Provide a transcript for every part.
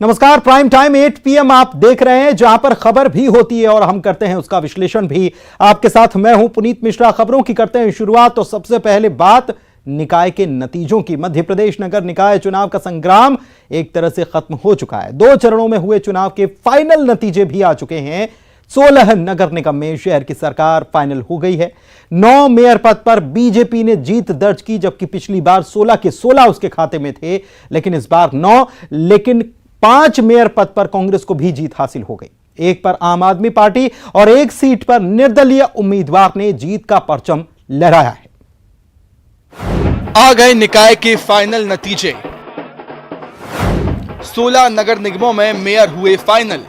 नमस्कार, prime time 8 PM आप देख रहे हैं, जहां पर खबर भी होती है और हम करते हैं उसका विश्लेषण भी आपके साथ। मैं हूं पुनीत मिश्रा। खबरों की करते हैं शुरुआत। तो सबसे पहले बात निकाय के नतीजों की। मध्य प्रदेश नगर निकाय चुनाव का संग्राम एक तरह से खत्म हो चुका है। 2 चरणों में हुए चुनाव के फाइनल नतीजे भी आ चुके हैं। 16 नगर निगम में शहर की सरकार फाइनल हो गई है। 9 मेयर पद पर बीजेपी ने जीत दर्ज की, जबकि पिछली बार 16 के 16 उसके खाते में थे, लेकिन इस बार 9। लेकिन 5 मेयर पद पर कांग्रेस को भी जीत हासिल हो गई। एक पर आम आदमी पार्टी और एक सीट पर निर्दलीय उम्मीदवार ने जीत का परचम लहराया है। आ गए निकाय के फाइनल नतीजे। 16 नगर निगमों में मेयर हुए फाइनल।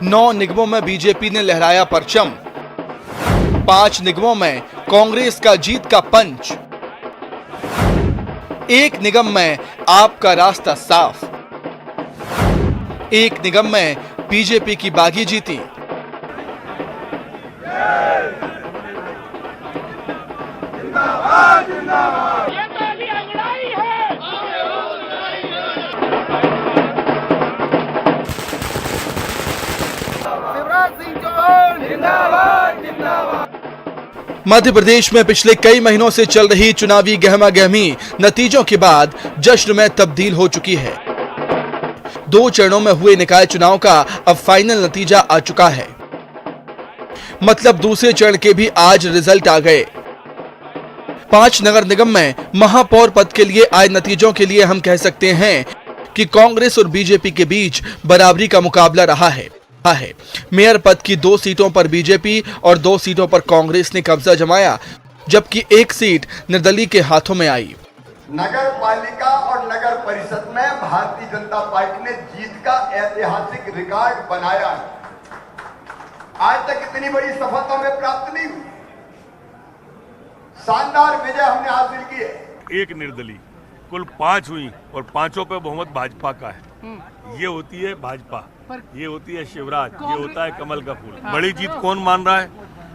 9 निगमों में बीजेपी ने लहराया परचम। 5 निगमों में कांग्रेस का जीत का पंच। एक निगम में आपका रास्ता साफ। एक निगम में बीजेपी की बागी जीती। ये तो अभी अंगड़ाई है। शिवराज सिंह चौहान जिंदाबाद जिंदाबाद। मध्य प्रदेश में पिछले कई महीनों से चल रही चुनावी गहमा-गहमी नतीजों के बाद जश्न में तब्दील हो चुकी है। 2 चरणों में हुए निकाय चुनाव का अब फाइनल नतीजा आ चुका है। मतलब दूसरे चरण के भी आज रिजल्ट आ गए। 5 नगर निगम में महापौर पद के लिए आए नतीजों के लिए हम कह सकते हैं कि कांग्रेस और बीजेपी के बीच बराबरी का मुकाबला रहा है। मेयर पद की 2 सीटों पर बीजेपी और 2 सीटों पर कांग्रेस ने कब्जा जमाया, जबकि एक सीट निर्दलीय के हाथों में आई। नगर पालिका और नगर परिषद में भारतीय जनता पार्टी ने जीत का ऐतिहासिक रिकॉर्ड बनाया है। आज तक इतनी बड़ी सफलता में प्राप्त नहीं हुई। शानदार विजय हमने हासिल की है। एक निर्दलीय, कुल 5 हुई और 5 पे बहुमत भाजपा का है। ये होती है भाजपा, ये होती है शिवराज, ये होता है कमल का फूल। बड़ी जीत कौन मान रहा है?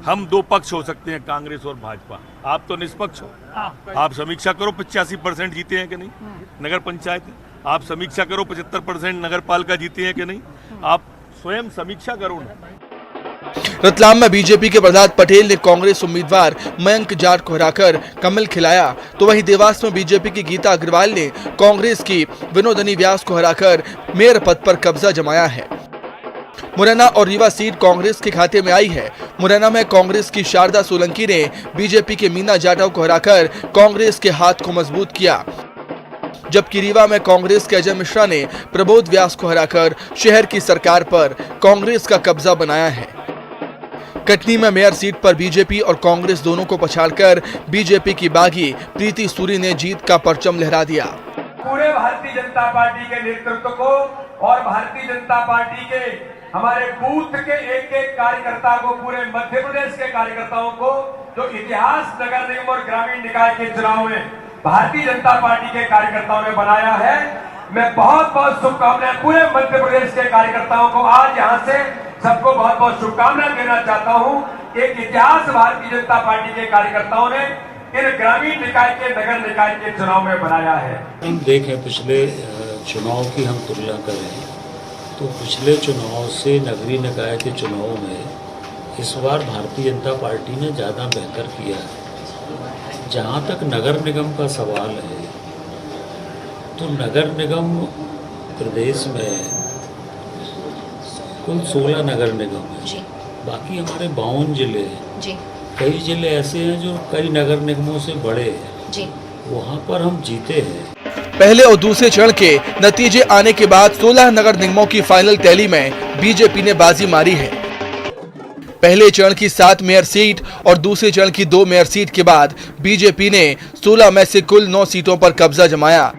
हम 2 पक्ष हो सकते हैं, कांग्रेस और भाजपा। आप तो निष्पक्ष हो। आप समीक्षा करो 85% जीते हैं कि नहीं नगर पंचायत। आप समीक्षा करो 75% नगर पालिका जीते हैं कि नहीं। आप स्वयं समीक्षा करो ना। रतलाम में बीजेपी के प्रहलाद पटेल ने कांग्रेस उम्मीदवार मयंक जाट को हराकर कमल खिलाया, तो वहीं देवास में बीजेपी की गीता अग्रवाल ने कांग्रेस की विनोदनी व्यास को हराकर मेयर पद पर कब्जा जमाया है। मुरैना और रीवा सीट कांग्रेस के खाते में आई है। मुरैना में कांग्रेस की शारदा सोलंकी ने बीजेपी के मीना जाटव को हराकर कांग्रेस के हाथ को मजबूत किया, जबकि रीवा में कांग्रेस के अजय मिश्रा ने प्रबोध व्यास को हराकर शहर की सरकार पर कांग्रेस का कब्जा बनाया है। कटनी में मेयर सीट पर बीजेपी और कांग्रेस दोनों को पछाड़कर बीजेपी की बागी प्रीति सूरी ने जीत का परचम लहरा दिया। पूरे भारतीय जनता पार्टी के नेतृत्व को और भारतीय जनता पार्टी के हमारे बूथ के एक-एक कार्यकर्ता को, पूरे मध्य प्रदेश के कार्यकर्ताओं को, जो इतिहास नगर निगम और ग्रामीण निकाय के चुनाव में भारतीय जनता पार्टी के कार्यकर्ताओं ने बनाया है, मैं बहुत बहुत शुभकामनाएं पूरे मध्य प्रदेश के कार्यकर्ताओं को आज यहाँ से सबको बहुत बहुत शुभकामनाएं देना चाहता हूँ। एक इतिहास भारतीय जनता पार्टी के कार्यकर्ताओं ने इन ग्रामीण निकाय के नगर निकाय के चुनाव में बनाया है। हम देखें पिछले चुनाव की हम तुलना करें तो पिछले चुनाव से नगरीय निकाय के चुनाव में इस बार भारतीय जनता पार्टी ने ज़्यादा बेहतर किया है। जहाँ तक नगर निगम का सवाल है तो नगर निगम प्रदेश में कुल 16 नगर निगम है। बाकी हमारे 52 जिले हैं। कई जिले ऐसे हैं जो कई नगर निगमों से बड़े हैं, वहाँ पर हम जीते हैं। पहले और दूसरे चरण के नतीजे आने के बाद 16 नगर निगमों की फाइनल टैली में बीजेपी ने बाजी मारी है। पहले चरण की 7 मेयर सीट और दूसरे चरण की 2 मेयर सीट के बाद बीजेपी ने 16 में से कुल 9 सीटों पर कब्जा जमाया,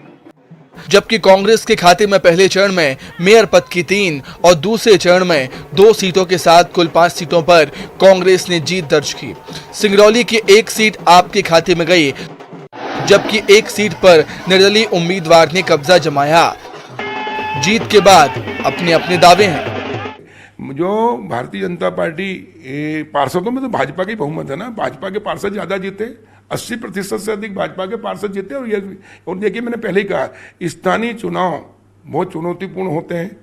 जबकि कांग्रेस के खाते में पहले चरण में मेयर पद की 3 और दूसरे चरण में 2 सीटों के साथ कुल 5 सीटों पर कांग्रेस ने जीत दर्ज की। सिंगरौली की 1 सीट आपके खाते में गई, जबकि 1 सीट पर निर्दलीय उम्मीदवार ने कब्जा जमाया। जीत के बाद अपने अपने दावे हैं। जो भारतीय जनता पार्टी पार्षदों में तो भाजपा की बहुमत है ना, भाजपा के पार्षद ज्यादा जीते, 80% से अधिक भाजपा के पार्षद जीते। और देखिए मैंने पहले ही कहा, स्थानीय चुनाव बहुत चुनौतीपूर्ण होते हैं।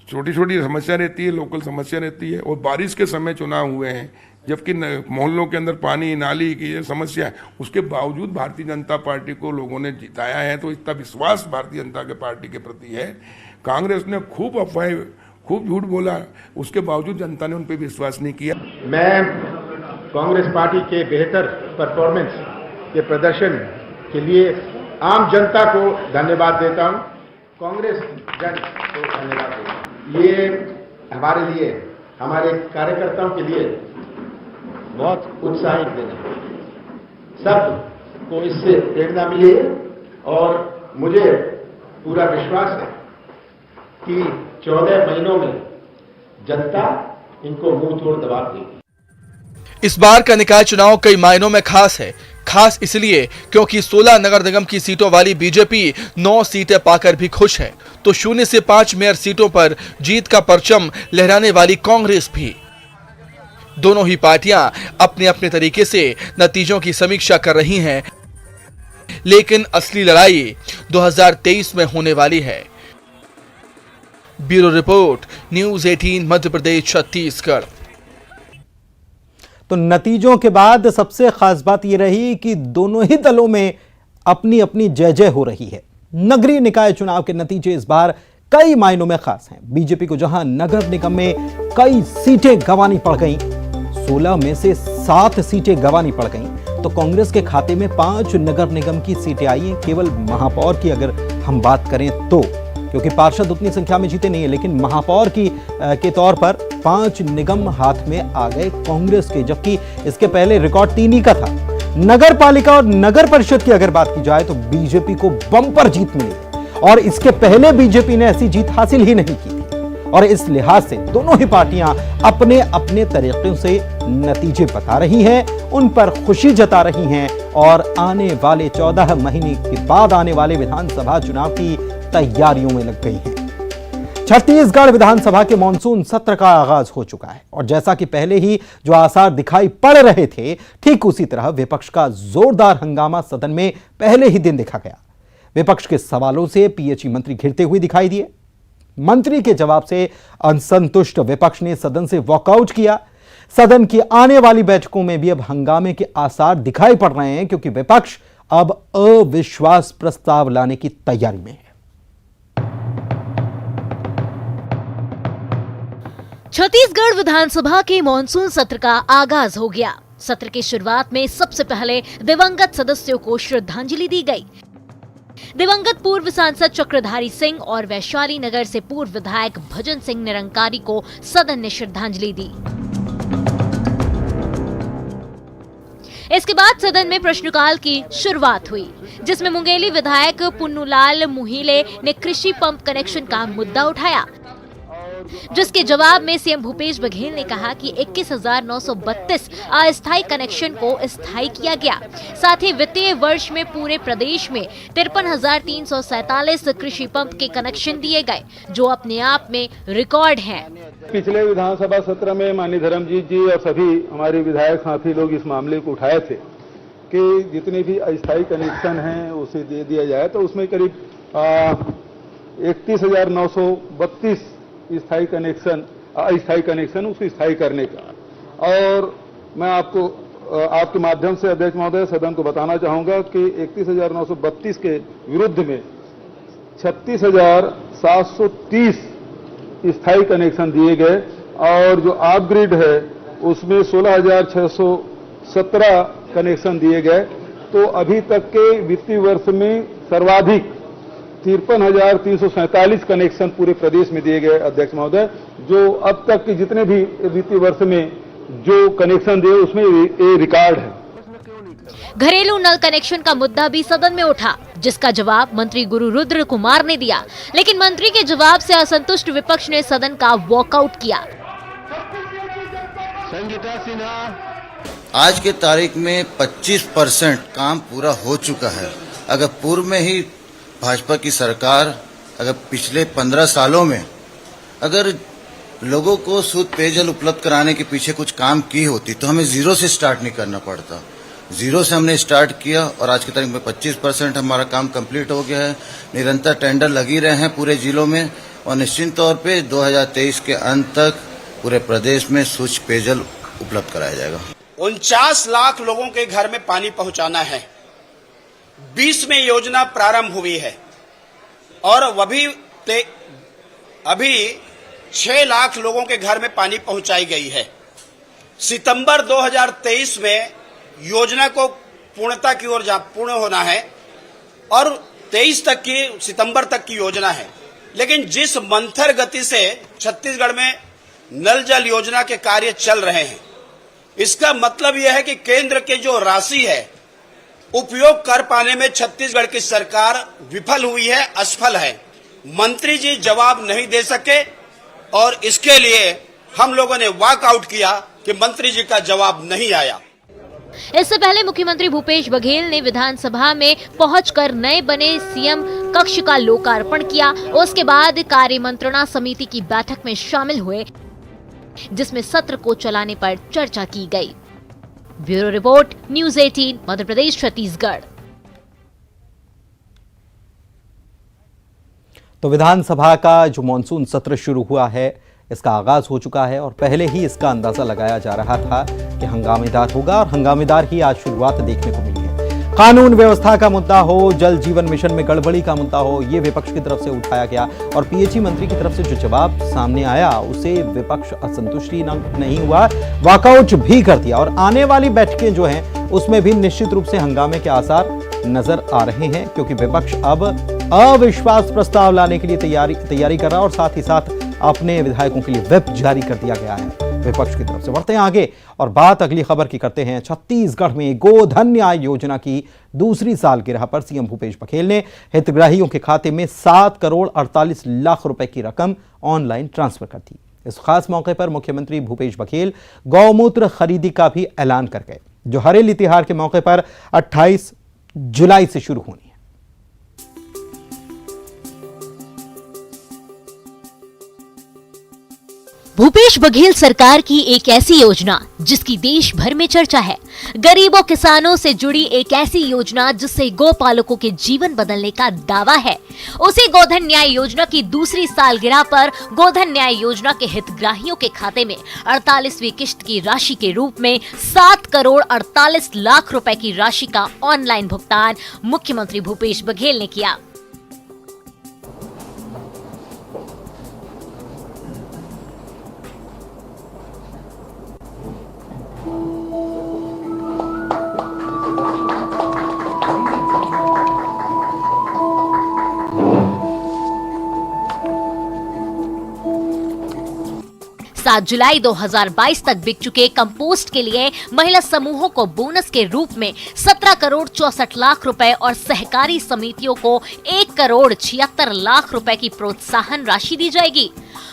छोटी छोटी समस्या रहती है, लोकल समस्या रहती है, और बारिश के समय चुनाव हुए हैं, जबकि मोहल्लों के अंदर पानी नाली की ये समस्या है, उसके बावजूद भारतीय जनता पार्टी को लोगों ने जिताया है। तो इतना विश्वास भारतीय जनता के पार्टी के प्रति है। कांग्रेस ने खूब अफवाहें, खूब झूठ बोला, उसके बावजूद जनता ने उन पर विश्वास नहीं किया। मैं कांग्रेस पार्टी के बेहतर परफॉर्मेंस के प्रदर्शन के लिए आम जनता को धन्यवाद देता हूं, कांग्रेस जन को धन्यवाद देता हूं। ये हमारे लिए, हमारे कार्यकर्ताओं के लिए बहुत उत्साहित दिन है। सबको इससे प्रेरणा मिली है और मुझे पूरा विश्वास है कि 14 महीनों में जनता इनको मुंह तोड़ जवाब देगी। इस बार का निकाय चुनाव कई मायनों में खास है। खास इसलिए क्योंकि 16 नगर निगम की सीटों वाली बीजेपी 9 सीटें पाकर भी खुश है, तो 0 से 5 मेयर सीटों पर जीत का परचम लहराने वाली कांग्रेस भी। दोनों ही पार्टियां अपने अपने तरीके से नतीजों की समीक्षा कर रही हैं, लेकिन असली लड़ाई 2023 में होने वाली है। Bureau report, news 18 Madhya Pradesh Chhattisgarh. तो नतीजों के बाद सबसे खास बात यह रही कि दोनों ही दलों में अपनी अपनी जय जय हो रही है। नगरीय निकाय चुनाव के नतीजे इस बार कई मायनों में खास हैं। बीजेपी को जहां नगर निगम में कई सीटें गंवानी पड़ गईं, 16 में से 7 सीटें गंवानी पड़ गईं, तो कांग्रेस के खाते में 5 नगर निगम की सीटें आई हैं। केवल महापौर की अगर हम बात करें तो, क्योंकि पार्षद उतनी संख्या में जीते नहीं है, लेकिन महापौर की के तौर पर 5 निगम हाथ में आ गए कांग्रेस के, जबकि इसके पहले रिकॉर्ड 3 ही का था। नगर पालिका और नगर परिषद की अगर बात की जाए तो बीजेपी को बम्पर जीत मिली और इसके पहले बीजेपी ने ऐसी जीत हासिल ही नहीं की थी। और इस लिहाज से दोनों ही पार्टियां अपने अपने तरीकों से नतीजे बता रही हैं, उन पर खुशी जता रही हैं और आने वाले 14 महीने के बाद आने वाले विधानसभा चुनाव की तैयारियों में लग गई हैं। छत्तीसगढ़ विधानसभा के मॉनसून सत्र का आगाज हो चुका है और जैसा कि पहले ही जो आसार दिखाई पड़ रहे थे, ठीक उसी तरह विपक्ष का जोरदार हंगामा सदन में पहले ही दिन देखा गया। विपक्ष के सवालों से पीएचई मंत्री घिरते हुए दिखाई दिए। मंत्री के जवाब से असंतुष्ट विपक्ष ने सदन से वॉकआउट किया। सदन की आने वाली बैठकों में भी अब हंगामे के आसार दिखाई पड़ रहे हैं, क्योंकि विपक्ष अब अविश्वास प्रस्ताव लाने की तैयारी में है। छत्तीसगढ़ विधानसभा के मॉनसून सत्र का आगाज हो गया। सत्र की शुरुआत में सबसे पहले दिवंगत सदस्यों को श्रद्धांजलि दी गई। दिवंगत पूर्व सांसद चक्रधारी सिंह और वैशाली नगर से पूर्व विधायक भजन सिंह निरंकारी को सदन ने श्रद्धांजलि दी। इसके बाद सदन में प्रश्नकाल की शुरुआत हुई, जिसमें मुंगेली विधायक पुन्नूलाल मुहिले ने कृषि पंप कनेक्शन का मुद्दा उठाया, जिसके जवाब में सीएम भूपेश बघेल ने कहा कि 21,932 अस्थायी कनेक्शन को स्थायी किया गया। साथ ही वित्तीय वर्ष में पूरे प्रदेश में 53,347 कृषि पंप के कनेक्शन दिए गए, जो अपने आप में रिकॉर्ड है। पिछले विधानसभा सत्र में माननीय धर्मजीत जी और सभी हमारे विधायक साथी लोग इस मामले को उठाए थे कि जितने भी अस्थायी कनेक्शन हैं उसे दे दिया जाए, तो उसमें करीब 31,932 अस्थायी कनेक्शन उसको स्थायी करने का। और मैं आपके माध्यम से अध्यक्ष महोदय सदन को बताना चाहूंगा कि 31,932 के विरुद्ध में 36,730 स्थायी कनेक्शन दिए गए और जो ऑफ ग्रिड है उसमें 16,617 कनेक्शन दिए गए। तो अभी तक के वित्तीय वर्ष में सर्वाधिक 53,347 कनेक्शन पूरे प्रदेश में दिए गए अध्यक्ष महोदय, जो अब तक के जितने भी वित्तीय वर्ष में जो कनेक्शन दिए उसमें ये रिकॉर्ड है। घरेलू नल कनेक्शन का मुद्दा भी सदन में उठा, जिसका जवाब मंत्री गुरु रुद्र कुमार ने दिया, लेकिन मंत्री के जवाब से असंतुष्ट विपक्ष ने सदन का वॉकआउट किया। संगीता सिन्हा, आज के तारीख में 25% काम पूरा हो चुका है। अगर पूर्व में ही भाजपा की सरकार अगर पिछले 15 सालों में अगर लोगों को शुद्ध पेयजल उपलब्ध कराने के पीछे कुछ काम की होती तो हमें जीरो से स्टार्ट नहीं करना पड़ता। जीरो से हमने स्टार्ट किया और आज की तारीख में 25% हमारा काम कंप्लीट हो गया है। निरंतर टेंडर लगी रहे हैं पूरे जिलों में और निश्चित तौर पे 2023 के अंत तक पूरे प्रदेश में स्वच्छ पेयजल उपलब्ध कराया जाएगा। 49 लाख लोगों के घर में पानी पहुंचाना है। 20 में योजना प्रारंभ हुई है और अभी 6 लाख लोगों के घर में पानी पहुंचाई गई है। सितंबर 2023 में योजना को पूर्णता की ओर पूर्ण होना है और 23 तक की सितंबर तक की योजना है। लेकिन जिस मंथर गति से छत्तीसगढ़ में नल जल योजना के कार्य चल रहे हैं, इसका मतलब यह है कि केंद्र के जो राशि है उपयोग कर पाने में छत्तीसगढ़ की सरकार विफल हुई है, असफल है। मंत्री जी जवाब नहीं दे सके और इसके लिए हम लोगों ने वॉकआउट किया कि मंत्री जी का जवाब नहीं आया। इससे पहले मुख्यमंत्री भूपेश बघेल ने विधानसभा में पहुंचकर नए बने सीएम कक्ष का लोकार्पण किया। उसके बाद कार्य मंत्रणा समिति की बैठक में शामिल हुए, जिसमें सत्र को चलाने पर चर्चा की गई। Bureau report, news 18, Madhya Pradesh, Chhattisgarh. तो विधानसभा का जो मानसून सत्र शुरू हुआ है, इसका आगाज हो चुका है और पहले ही इसका अंदाजा लगाया जा रहा था कि हंगामेदार होगा और हंगामेदार ही आज शुरुआत देखने को मिली है। कानून व्यवस्था का मुद्दा हो, जल जीवन मिशन में गड़बड़ी का मुद्दा हो, ये विपक्ष की तरफ से उठाया गया और पीएचई मंत्री की तरफ से जो जवाब सामने आया उसे विपक्ष असंतुष्टि नहीं हुआ, वॉकआउट भी कर दिया। और आने वाली बैठकें जो हैं उसमें भी निश्चित रूप से हंगामे के आसार नजर आ रहे हैं, क्योंकि विपक्ष अब अविश्वास प्रस्ताव लाने के लिए तैयारी कर रहा है और साथ ही साथ अपने विधायकों के लिए व्हिप जारी कर दिया गया है विपक्ष की तरफ से। बढ़ते हैं आगे और बात अगली खबर की करते हैं। छत्तीसगढ़ में गोधन न्याय योजना की दूसरी सालगिरह पर सीएम भूपेश बघेल ने हितग्राहियों के खाते में 7 करोड़ 48 लाख रुपए की रकम ऑनलाइन ट्रांसफर कर दी। इस खास मौके पर मुख्यमंत्री भूपेश बघेल गौमूत्र खरीदी का भी ऐलान कर गए, जो हरेली तिहार के मौके पर 28 जुलाई से शुरू होनी है। भूपेश बघेल सरकार की एक ऐसी योजना जिसकी देश भर में चर्चा है, गरीबों किसानों से जुड़ी एक ऐसी योजना जिससे गौपालकों के जीवन बदलने का दावा है। उसी गोधन न्याय योजना की दूसरी सालगिरह पर गोधन न्याय योजना के हितग्राहियों के खाते में 48वीं किश्त की राशि के रूप में 7 करोड़ 48 लाख रुपए की राशि का ऑनलाइन भुगतान मुख्यमंत्री भूपेश बघेल ने किया। जुलाई 2022 तक बिक चुके कंपोस्ट के लिए महिला समूहों को बोनस के रूप में 17 करोड़ 64 लाख रुपए और सहकारी समितियों को 1 करोड़ 76 लाख रुपए की प्रोत्साहन राशि दी जाएगी।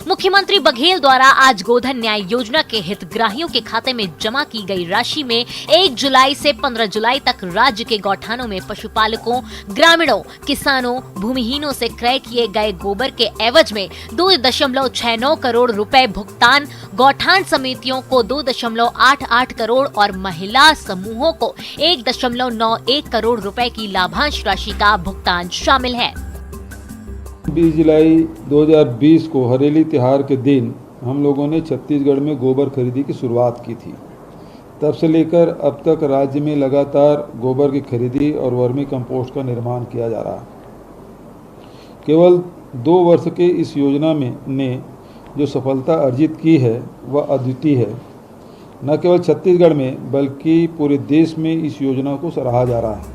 मुख्यमंत्री बघेल द्वारा आज गोधन न्याय योजना के हितग्राहियों के खाते में जमा की गई राशि में 1 जुलाई से 15 जुलाई तक राज्य के गौठानों में पशुपालकों, ग्रामीणों, किसानों, भूमिहीनों से क्रय किए गए गोबर के एवज में 2.69 करोड़ रुपए भुगतान, गौठान समितियों को 2.88 करोड़ और महिला समूहों को 1.91 करोड़ रुपए की लाभांश राशि का भुगतान शामिल है। 20 जुलाई 2020 को हरेली त्योहार के दिन हम लोगों ने छत्तीसगढ़ में गोबर खरीदी की शुरुआत की थी। तब से लेकर अब तक राज्य में लगातार गोबर की खरीदी और वर्मी कंपोस्ट का निर्माण किया जा रहा है। केवल 2 वर्ष के इस योजना में ने जो सफलता अर्जित की है वह अद्वितीय है। न केवल छत्तीसगढ़ में बल्कि पूरे देश में इस योजना को सराहा जा रहा है।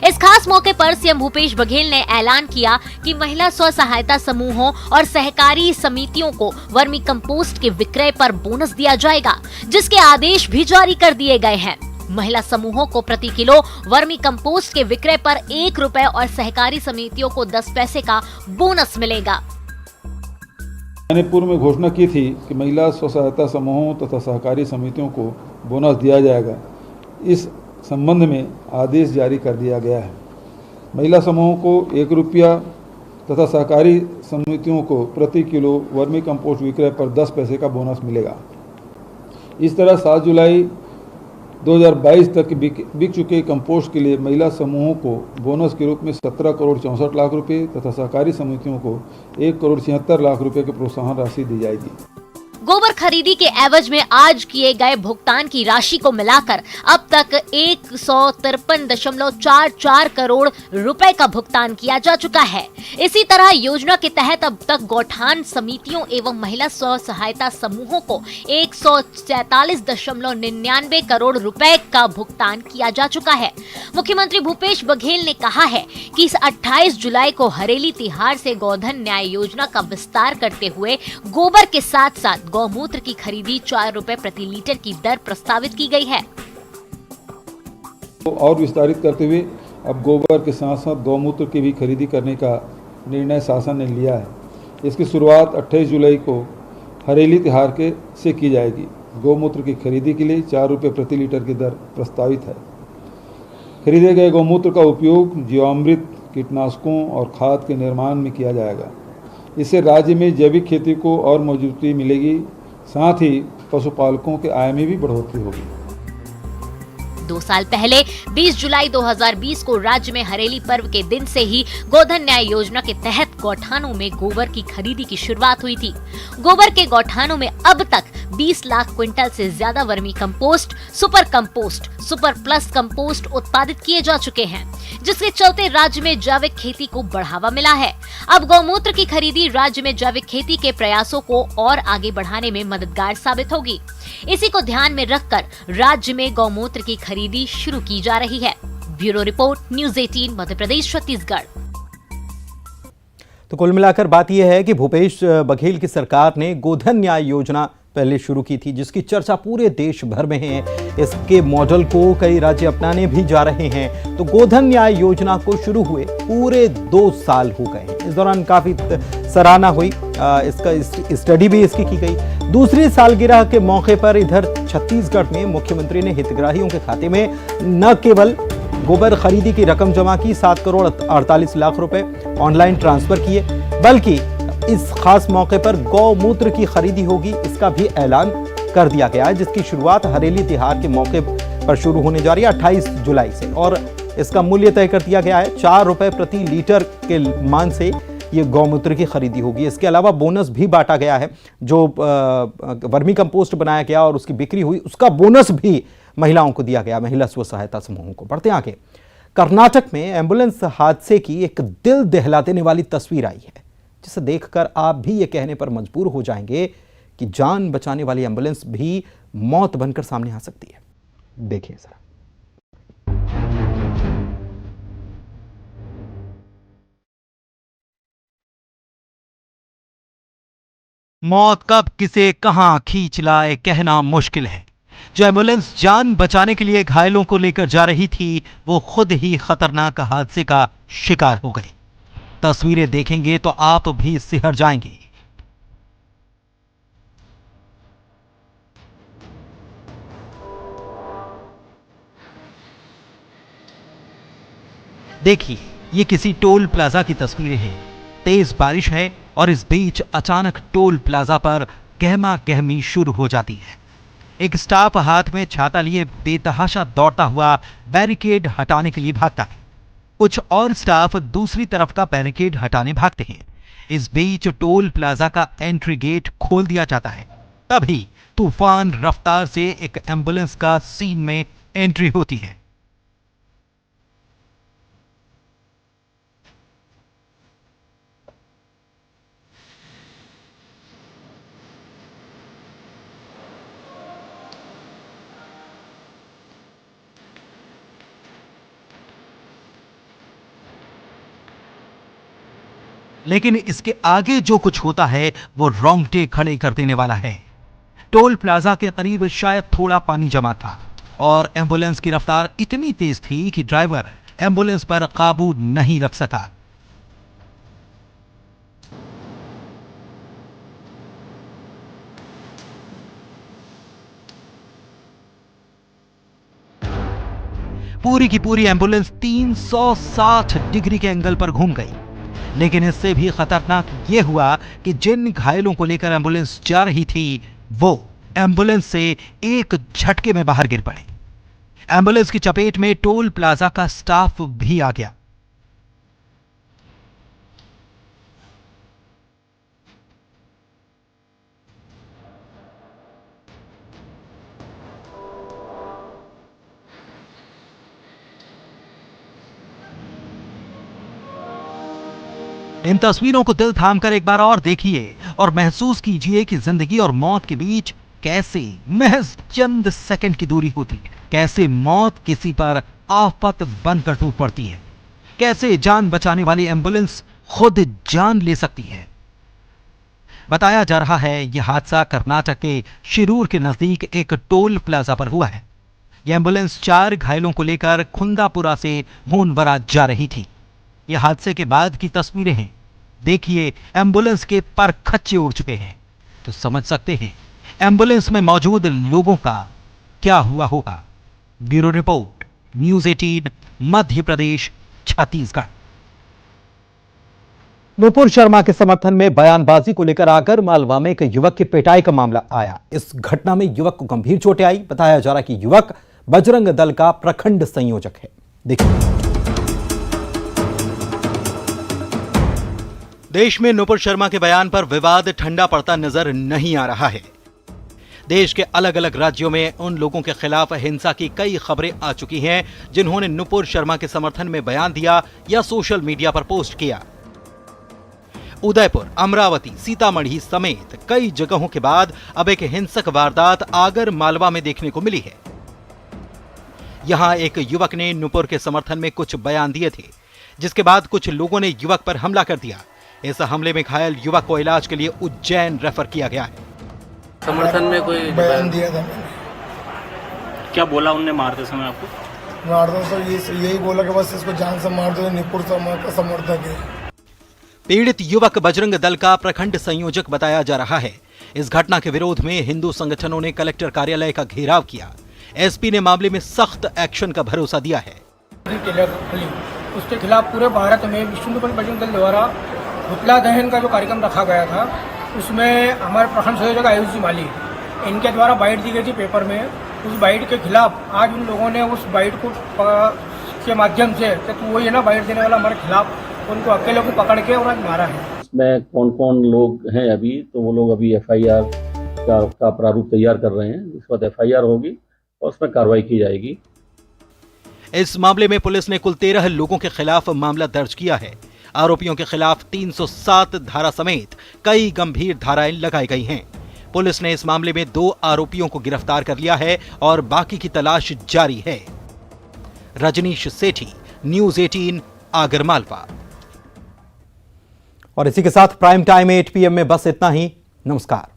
इस खास मौके पर सीएम भूपेश बघेल ने ऐलान किया कि महिला स्व सहायता समूहों और सहकारी समितियों को वर्मी कंपोस्ट के विक्रय पर बोनस दिया जाएगा, जिसके आदेश भी जारी कर दिए गए हैं। महिला समूहों को प्रति किलो वर्मी कंपोस्ट के विक्रय पर 1 रुपए और सहकारी समितियों को 10 पैसे का बोनस मिलेगा। मैंने पूर्व में घोषणा की थी कि महिला स्व सहायता समूहों तथा सहकारी समितियों को बोनस दिया जाएगा। इस संबंध में आदेश जारी कर दिया गया है। महिला समूहों को 1 रुपया तथा सहकारी समितियों को प्रति किलो वर्मी कंपोस्ट विक्रय पर 10 पैसे का बोनस मिलेगा। इस तरह 7 जुलाई 2022 तक बिक चुके कंपोस्ट के लिए महिला समूहों को बोनस के रूप में 17 करोड़ 64 लाख रुपए तथा सहकारी समितियों को 1 करोड़ 76 लाख रुपए की प्रोत्साहन राशि दी जाएगी। गोबर खरीदी के एवज में आज किए गए भुगतान की राशि को मिलाकर अब तक 153.44 करोड़ रुपए का भुगतान किया जा चुका है। इसी तरह योजना के तहत अब तक गौठान समितियों एवं महिला स्व सहायता समूहों को 147.99 करोड़ रुपए का भुगतान किया जा चुका है। मुख्यमंत्री भूपेश बघेल ने कहा है कि इस 28 जुलाई को हरेली तिहार से गोधन न्याय योजना का विस्तार करते हुए गोबर के साथ साथ गौमूत्र की खरीदी 4 रुपए प्रति लीटर की दर प्रस्तावित की गई है। और विस्तारित करते हुए अब गोबर के साथ साथ गौमूत्र की भी खरीदी करने का निर्णय शासन ने लिया है। इसकी शुरुआत 28 जुलाई को हरेली तिहार से की जाएगी। गौमूत्र की खरीदी के लिए 4 रुपये प्रति लीटर की दर प्रस्तावित है। खरीदे गए गौमूत्र का उपयोग जीवामृत, कीटनाशकों और खाद के निर्माण में किया जाएगा। इससे राज्य में जैविक खेती को और मजबूती मिलेगी, साथ ही पशुपालकों के आय में भी बढ़ोतरी होगी। 2 साल पहले 20 जुलाई 2020 को राज्य में हरेली पर्व के दिन से ही गोधन न्याय योजना के तहत गौठानों में गोबर की खरीदी की शुरुआत हुई थी। गोबर के गौठानों में अब तक 20 लाख क्विंटल से ज्यादा vermi compost, super plus compost उत्पादित किए जा चुके हैं, जिसके चलते राज्य में जैविक खेती को बढ़ावा मिला है। अब गौमूत्र की खरीदी राज्य में जैविक खेती के प्रयासों को और आगे बढ़ाने में मददगार साबित होगी। इसी को ध्यान में रखकर राज्य में गौमूत्र की खरीदी शुरू की जा रही है। Bureau report, news 18 Madhya Pradesh Chhattisgarh. तो कुल मिलाकर बात यह है कि भूपेश बघेल की सरकार ने गोधन न्याय योजना पहले शुरू की थी, जिसकी चर्चा पूरे देश भर में है। इसके मॉडल को कई राज्य अपनाने भी जा रहे हैं। तो गोधन न्याय योजना को शुरू हुए पूरे 2 साल हो गए हैं। इस दौरान काफी सराहना हुई, इसका स्टडी भी इसकी की गई। दूसरी सालगिरह के मौके पर इधर छत्तीसगढ़ में मुख्यमंत्री ने हितग्राहियों के खाते में न केवल गोबर खरीदी की रकम जमा की, 7 करोड़ 48 लाख रुपए ऑनलाइन ट्रांसफर किए, बल्कि इस खास मौके पर गौमूत्र की खरीदी होगी, इसका भी ऐलान कर दिया गया है, जिसकी शुरुआत हरेली तिहार के मौके पर शुरू होने जा रही है 28 जुलाई से। और इसका मूल्य तय कर दिया गया है, 4 रुपए प्रति लीटर के मान से ये गौमूत्र की खरीदी होगी। इसके अलावा बोनस भी बांटा गया है। जो वर्मी कंपोस्ट बनाया गया और उसकी बिक्री हुई, उसका बोनस भी महिलाओं को दिया गया, महिला स्व सहायता समूहों को। बढ़ते आगे, कर्नाटक में एम्बुलेंस हादसे की एक दिल दहला देने वाली तस्वीर आई है, जिसे देखकर आप भी ये कहने पर मजबूर हो जाएंगे कि जान बचाने वाली एम्बुलेंस भी मौत बनकर सामने आ सकती है। देखिए जरा। मौत कब किसे कहां खींच लाए कहना मुश्किल है। जो एम्बुलेंस जान बचाने के लिए घायलों को लेकर जा रही थी, वो खुद ही खतरनाक हादसे का शिकार हो गई। तस्वीरें देखेंगे तो आप भी सिहर जाएंगे। देखिए, ये किसी टोल प्लाजा की तस्वीरें हैं। तेज बारिश है और इस बीच अचानक टोल प्लाजा पर गहमा गहमी शुरू हो जाती है। एक स्टाफ हाथ में छाता लिए बेतहाशा दौड़ता हुआ बैरिकेड हटाने के लिए भागता है। कुछ और स्टाफ दूसरी तरफ का बैरिकेड हटाने भागते हैं। इस बीच टोल प्लाजा का एंट्री गेट खोल दिया जाता है। तभी तूफान रफ्तार से एक एम्बुलेंस का सीन में एंट्री होती है। लेकिन इसके आगे जो कुछ होता है वो रोंगटे खड़े कर देने वाला है। टोल प्लाजा के करीब शायद थोड़ा पानी जमा था और एम्बुलेंस की रफ्तार इतनी तेज थी कि ड्राइवर एम्बुलेंस पर काबू नहीं रख सका। पूरी की पूरी एम्बुलेंस 360 डिग्री के एंगल पर घूम गई। लेकिन इससे भी खतरनाक यह हुआ कि जिन घायलों को लेकर एम्बुलेंस जा रही थी, वो एम्बुलेंस से एक झटके में बाहर गिर पड़े। एम्बुलेंस की चपेट में टोल प्लाजा का स्टाफ भी आ गया। इन तस्वीरों को दिल थामकर एक बार और देखिए और महसूस कीजिए कि जिंदगी और मौत के बीच कैसे महज चंद सेकंड की दूरी होती है, कैसे मौत किसी पर आफत बनकर टूट पड़ती है, कैसे जान बचाने वाली एम्बुलेंस खुद जान ले सकती है। बताया जा रहा है यह हादसा कर्नाटक के शिरूर के नजदीक एक टोल प्लाजा पर हुआ है। यह एम्बुलेंस 4 घायलों को लेकर खुंदापुरा से भोनवरा जा रही थी। यह हादसे के बाद की तस्वीरें हैं। देखिए, एम्बुलेंस के पर खच्चे उड़ चुके हैं, तो समझ सकते हैं एम्बुलेंस में मौजूद लोगों का क्या हुआ होगा। Bureau report, news 18, Madhya Pradesh, Chhattisgarh. Nupur Sharma के समर्थन में बयानबाजी को लेकर आकर मालवा में एक युवक की पिटाई का मामला आया। इस घटना में युवक को गंभीर चोटें आई। बताया जा रहा कि युवक बजरंग दल का प्रखंड संयोजक है। देखिए, देश में नुपुर शर्मा के बयान पर विवाद ठंडा पड़ता नजर नहीं आ रहा है। देश के अलग अलग राज्यों में उन लोगों के खिलाफ हिंसा की कई खबरें आ चुकी हैं जिन्होंने नुपुर शर्मा के समर्थन में बयान दिया या सोशल मीडिया पर पोस्ट किया। उदयपुर, अमरावती, सीतामढ़ी समेत कई जगहों के बाद अब एक हिंसक वारदात आगर मालवा में देखने को मिली है। यहां एक युवक ने नुपुर के समर्थन में कुछ बयान दिए थे, जिसके बाद कुछ लोगों ने युवक पर हमला कर दिया। इस हमले में घायल युवक को इलाज के लिए उज्जैन रेफर किया गया है। समर्थन में कोई बयान दिया था मैंने। क्या बोला उनने मारते समय आपको? मारते समय यही बोला कि बस इसको जान से मार दो, नुपुर शर्मा का समर्थक है। पीड़ित युवक बजरंग दल का प्रखंड संयोजक बताया जा रहा है। इस घटना के विरोध में हिंदू संगठनों ने कलेक्टर कार्यालय का घेराव किया। एसपी ने मामले में सख्त एक्शन का भरोसा दिया है। उसके खिलाफ पूरे भारत में विश्व हिंदू बजरंग दल द्वारा पुतला दहन का जो कार्यक्रम रखा गया था, उसमें हमारे प्रखंड संयोजक आयुष जी माली, इनके द्वारा बाइट दी गई थी पेपर में। उस बाइट के खिलाफ आज उन लोगों ने उस बाइट को के माध्यम से, तो वही है ना बाइट देने वाला हमारे खिलाफ, उनको अकेले को पकड़ के और आज मारा है। इसमें कौन कौन लोग हैं अभी, तो वो लोग अभी FIR का प्रारूप तैयार कर रहे हैं। इस वक्त FIR होगी और उसमें कार्रवाई की जाएगी। इस मामले में पुलिस ने कुल 13 लोगों के खिलाफ मामला दर्ज किया है। आरोपियों के खिलाफ 307 धारा समेत कई गंभीर धाराएं लगाई गई हैं। पुलिस ने इस मामले में 2 आरोपियों को गिरफ्तार कर लिया है और बाकी की तलाश जारी है। रजनीश सेठी, न्यूज़ 18, आगरमालवा। और इसी के साथ प्राइम टाइम 8 PM में बस इतना ही। नमस्कार।